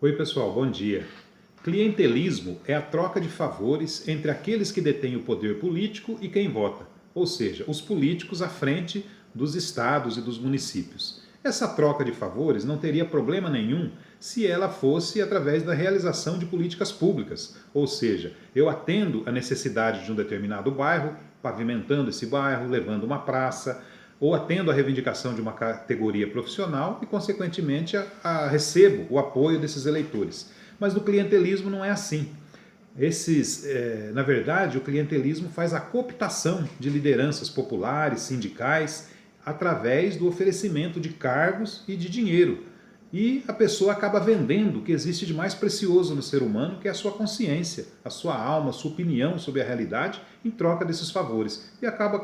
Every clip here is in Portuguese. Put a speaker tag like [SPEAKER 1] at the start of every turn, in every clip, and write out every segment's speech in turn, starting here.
[SPEAKER 1] Oi pessoal, bom dia. Clientelismo é a troca de favores entre aqueles que detêm o poder político e quem vota, ou seja, os políticos à frente dos estados e dos municípios. Essa troca de favores não teria problema nenhum se ela fosse através da realização de políticas públicas, ou seja, eu atendo a necessidade de um determinado bairro, pavimentando esse bairro, levando uma praça, ou atendo à reivindicação de uma categoria profissional e, consequentemente, recebo o apoio desses eleitores. Mas no clientelismo não é assim. Na verdade, o clientelismo faz a cooptação de lideranças populares, sindicais, através do oferecimento de cargos e de dinheiro. E a pessoa acaba vendendo o que existe de mais precioso no ser humano, que é a sua consciência, a sua alma, a sua opinião sobre a realidade, em troca desses favores. E acaba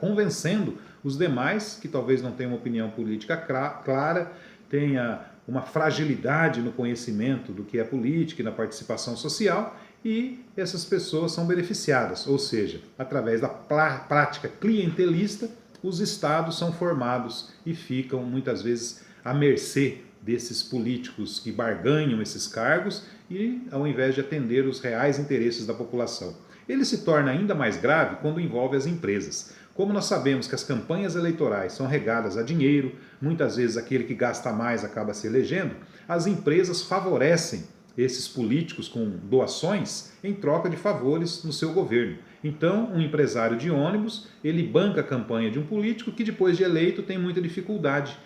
[SPEAKER 1] convencendo os demais, que talvez não tenham uma opinião política clara, tenha uma fragilidade no conhecimento do que é política e na participação social, e essas pessoas são beneficiadas, ou seja, através da prática clientelista, os estados são formados e ficam muitas vezes à mercê desses políticos que barganham esses cargos e ao invés de atender os reais interesses da população. Ele se torna ainda mais grave quando envolve as empresas. Como nós sabemos que as campanhas eleitorais são regadas a dinheiro, muitas vezes aquele que gasta mais acaba se elegendo, as empresas favorecem esses políticos com doações em troca de favores no seu governo. Então, um empresário de ônibus, ele banca a campanha de um político que depois de eleito tem muita dificuldade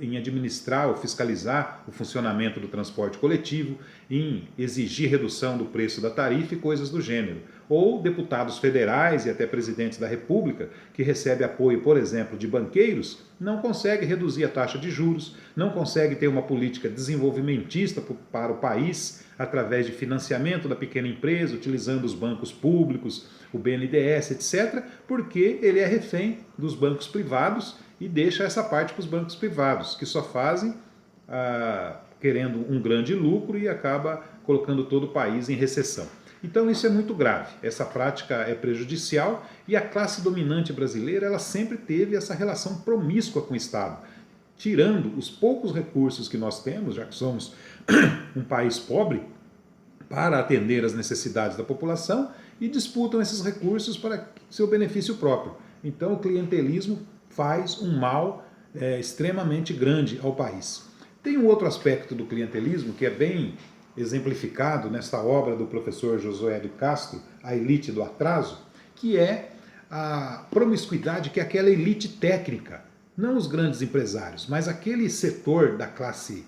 [SPEAKER 1] em administrar ou fiscalizar o funcionamento do transporte coletivo, em exigir redução do preço da tarifa e coisas do gênero. Ou deputados federais e até presidentes da República, que recebem apoio, por exemplo, de banqueiros, não conseguem reduzir a taxa de juros, não conseguem ter uma política desenvolvimentista para o país, através de financiamento da pequena empresa, utilizando os bancos públicos, o BNDES, etc., porque ele é refém dos bancos privados e deixa essa parte para os bancos privados, que só fazem querendo um grande lucro e acaba colocando todo o país em recessão. Então isso é muito grave, essa prática é prejudicial e a classe dominante brasileira ela sempre teve essa relação promíscua com o Estado, tirando os poucos recursos que nós temos, já que somos um país pobre, para atender às necessidades da população e disputam esses recursos para seu benefício próprio. Então o clientelismo faz um mal extremamente grande ao país. Tem um outro aspecto do clientelismo que é bem exemplificado nesta obra do professor Josué de Castro, A Elite do Atraso, que é a promiscuidade que é aquela elite técnica, não os grandes empresários, mas aquele setor da classe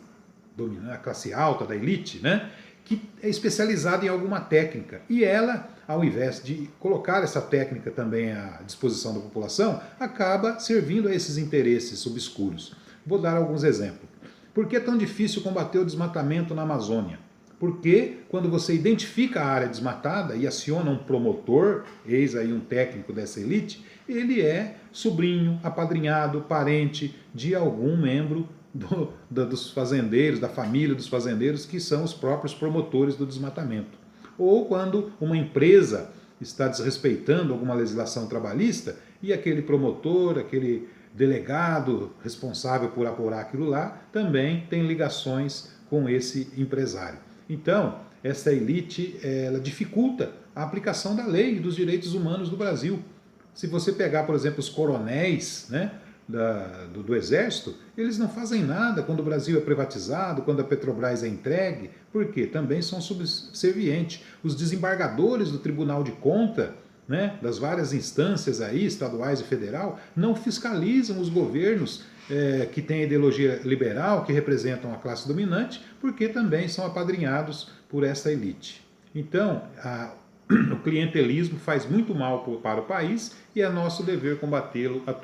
[SPEAKER 1] dominante, a classe alta, da elite, né, que é especializada em alguma técnica. E ela, ao invés de colocar essa técnica também à disposição da população, acaba servindo a esses interesses obscuros. Vou dar alguns exemplos. Por que é tão difícil combater o desmatamento na Amazônia? Porque quando você identifica a área desmatada e aciona um promotor, eis aí um técnico dessa elite, ele é sobrinho, apadrinhado, parente de algum membro dos fazendeiros, da família dos fazendeiros, que são os próprios promotores do desmatamento. Ou quando uma empresa está desrespeitando alguma legislação trabalhista e aquele promotor, aquele delegado responsável por apurar aquilo lá, também tem ligações com esse empresário. Então, essa elite ela dificulta a aplicação da lei e dos direitos humanos do Brasil. Se você pegar, por exemplo, os coronéis, né, do Exército, eles não fazem nada quando o Brasil é privatizado, quando a Petrobras é entregue, porque também são subservientes. Os desembargadores do Tribunal de Contas, né, das várias instâncias aí, estaduais e federal, não fiscalizam os governos que têm ideologia liberal, que representam a classe dominante, porque também são apadrinhados por essa elite. Então, o clientelismo faz muito mal para o país e é nosso dever combatê-lo a todos.